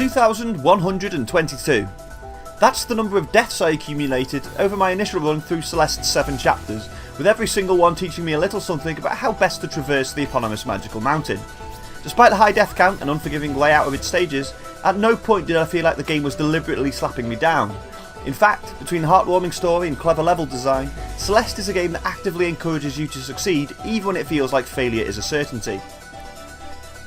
2,122. That's the number of deaths I accumulated over my initial run through Celeste's 7 chapters, with every single one teaching me a little something about how best to traverse the eponymous magical mountain. Despite the high death count and unforgiving layout of its stages, at no point did I feel like the game was deliberately slapping me down. In fact, between the heartwarming story and clever level design, Celeste is a game that actively encourages you to succeed even when it feels like failure is a certainty.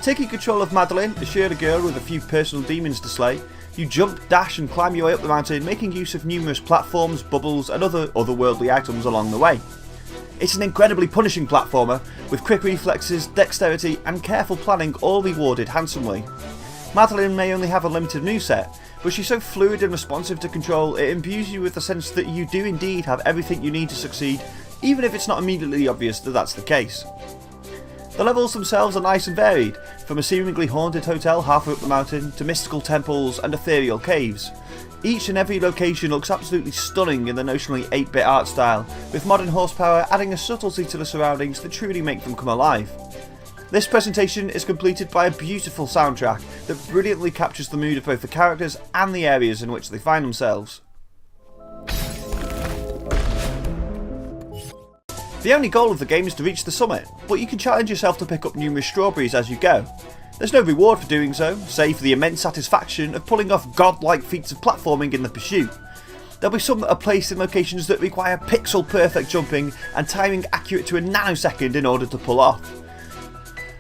Taking control of Madeline, a shared girl with a few personal demons to slay, you jump, dash and climb your way up the mountain, making use of numerous platforms, bubbles and other otherworldly items along the way. It's an incredibly punishing platformer, with quick reflexes, dexterity and careful planning all rewarded handsomely. Madeline may only have a limited moveset, but she's so fluid and responsive to control, it imbues you with the sense that you do indeed have everything you need to succeed, even if it's not immediately obvious that that's the case. The levels themselves are nice and varied, from a seemingly haunted hotel halfway up the mountain to mystical temples and ethereal caves. Each and every location looks absolutely stunning in the notionally 8-bit art style, with modern horsepower adding a subtlety to the surroundings that truly make them come alive. This presentation is completed by a beautiful soundtrack that brilliantly captures the mood of both the characters and the areas in which they find themselves. The only goal of the game is to reach the summit, but you can challenge yourself to pick up numerous strawberries as you go. There's no reward for doing so, save for the immense satisfaction of pulling off godlike feats of platforming in the pursuit. There'll be some that are placed in locations that require pixel perfect jumping and timing accurate to a nanosecond in order to pull off.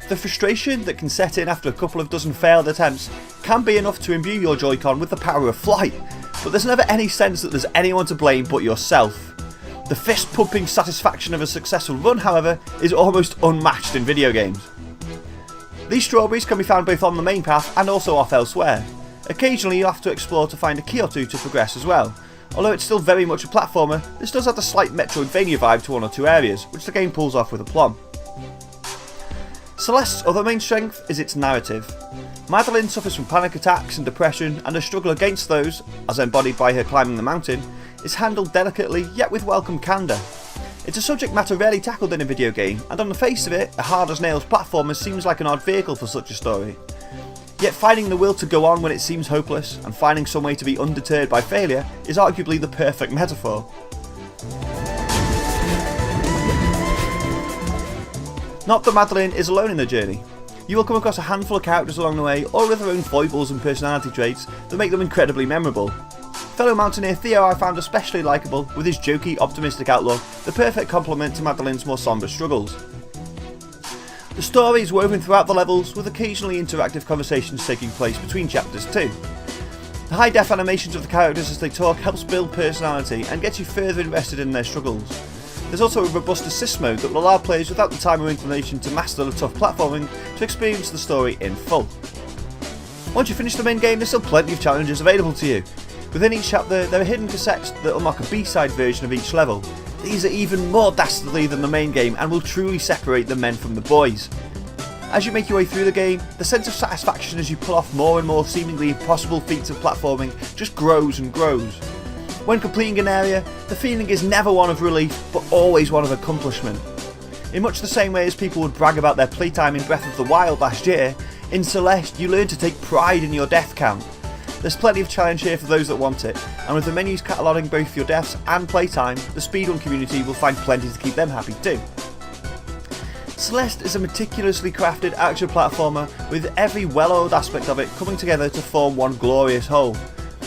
The frustration that can set in after a couple of dozen failed attempts can be enough to imbue your Joy-Con with the power of flight, but there's never any sense that there's anyone to blame but yourself. The fist-pumping satisfaction of a successful run, however, is almost unmatched in video games. These strawberries can be found both on the main path and also off elsewhere. Occasionally you'll have to explore to find a key or two to progress as well. Although it's still very much a platformer, this does have a slight Metroidvania vibe to one or two areas, which the game pulls off with aplomb. Celeste's other main strength is its narrative. Madeline suffers from panic attacks and depression, and her struggle against those, as embodied by her climbing the mountain, is handled delicately yet with welcome candour. It's a subject matter rarely tackled in a video game, and on the face of it, a hard-as-nails platformer seems like an odd vehicle for such a story. Yet finding the will to go on when it seems hopeless, and finding some way to be undeterred by failure, is arguably the perfect metaphor. Not that Madeline is alone in the journey. You will come across a handful of characters along the way, all with their own foibles and personality traits that make them incredibly memorable. Fellow mountaineer Theo I found especially likeable, with his jokey, optimistic outlook, the perfect complement to Madeline's more sombre struggles. The story is woven throughout the levels, with occasionally interactive conversations taking place between chapters too. The high def animations of the characters as they talk helps build personality and gets you further invested in their struggles. There's also a robust assist mode that will allow players without the time or inclination to master the tough platforming to experience the story in full. Once you finish the main game, there's still plenty of challenges available to you. Within each chapter, there are hidden cassettes that unlock a B-side version of each level. These are even more dastardly than the main game and will truly separate the men from the boys. As you make your way through the game, the sense of satisfaction as you pull off more and more seemingly impossible feats of platforming just grows and grows. When completing an area, the feeling is never one of relief, but always one of accomplishment. In much the same way as people would brag about their playtime in Breath of the Wild last year, in Celeste you learn to take pride in your death count. There's plenty of challenge here for those that want it, and with the menus cataloguing both your deaths and playtime, the speedrun community will find plenty to keep them happy too. Celeste is a meticulously crafted action platformer with every well-oiled aspect of it coming together to form one glorious whole.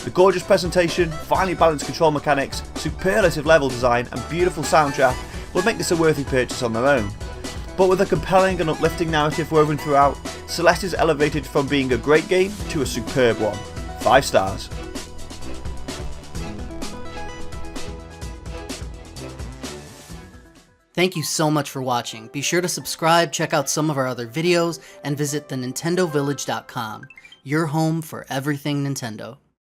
The gorgeous presentation, finely balanced control mechanics, superlative level design and beautiful soundtrack would make this a worthy purchase on their own. But with a compelling and uplifting narrative woven throughout, Celeste is elevated from being a great game to a superb one. 5 stars. Thank you so much for watching. Be sure to subscribe, check out some of our other videos, and visit thenintendovillage.com, your home for everything Nintendo.